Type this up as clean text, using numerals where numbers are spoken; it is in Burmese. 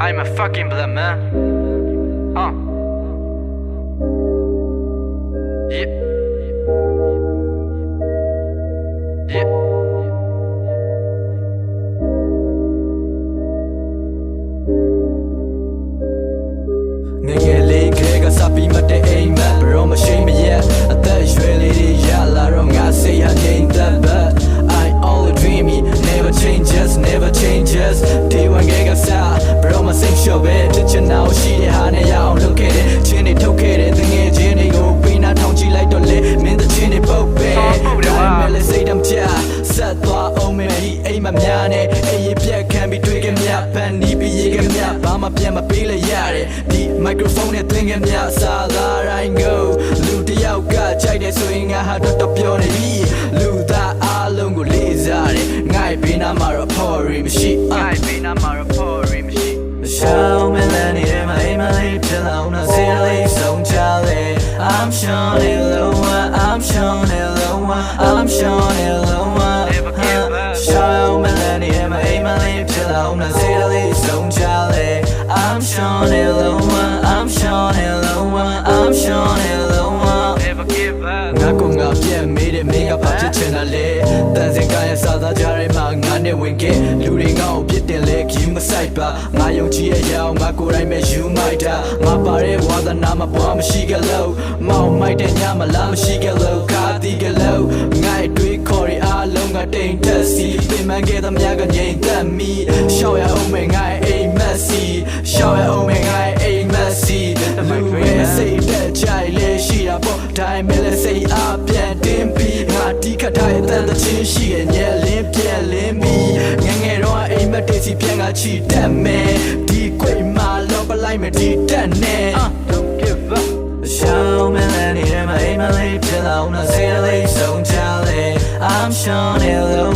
I'm a fucking blood man. Yeah. Yeah. Nghe lên kể cả sắp bị mất để anh mà bro mà shame me yeah I tell you really yeah la wrong I say I ain't that bad I always dream me never changes day one get got sa bro mà sing show be teacher now she dey ha ne ya on look at it chin dey thok ke de ngey chin dey go pin na thong chi likeတော့လေမင်းthe chin dey poke be I me say them ja set သွားအောင်မယ်ဒီအိမ်မများနဲ့အေးပြက်ခံပြီးတွေ့ကြမြဖန်နီးပြီးရေကမြဘာမှပြန်မပေးလဲရတယ်ဒီ microphone နဲ့သင်ခဲ့မြစားလာတိုင်း go လူတယောက်ကကြိုက်တယ်ဆိုရင်ငါဟာတော့ပြောနေပြီလူသားအားလုံးကိုလေးစားတယ်ငါ့ဘေးနားမှာတော့ porry မရှိငါ့ဘေးနားမှာတော့ porry မရှိ Show me that in my life till I'm not silly so jolly I'm showing it low I'm showing it low I'm showing it low Show me that in my life till I'm not silly so jolly I'm showing it low I'm showing it low I'm showing it low Never give up. ငါကငါပြက်မေးတဲ့မင်းကဘာဖြစ်ချင်တာလဲတန်စင်ကရဲ့စာသားကြားထဲမှာငါနဲ့ဝင်ခဲ့လူတွေငါ့ကိုပြစ်တင်လဲခီးမဆိုင်ပါငါယုံကြည်ရဲ့ရောင်ငါကိုယ်တိုင်ပဲယူမိုက်တာငါပါတဲ့ဝါသနာမပွားမရှိကြလို့မောင်မိုက်တဲ့ညမလားမရှိကြလို့ခါတီးကြလို့ငါ့တွေးခေါ်ရအားလုံးကတိမ်တက်စီပြင်မှန်းခဲ့သမျှကငြိမ်သက်မီရှောက်ရအောင်မယ်ငါ့အိမ်မက်ဆီရှောက်ရအောင်မယ်ငါ့အိမ်မက်ဆီလူရဲ့စိတ်တက်ကြိုက်လေရှိတာပေါ့တိုင်းမဲ့လဲစိတ်အားပြန်တင်းပြီးငါတီးခတ်ထားတဲ့တန်တချင်းရှိရဲ့ညက်လင်းပြန်လင်းပြီးငငယ်တော့အိမ်မက်တေးစီပြန်ကချီတက်မယ်ဒီကွိမှာလောပလိုက်မယ်ဒီတက်နဲ့ Don't give up. Show me that in my life till I'm not silly so jolly I'm showing it low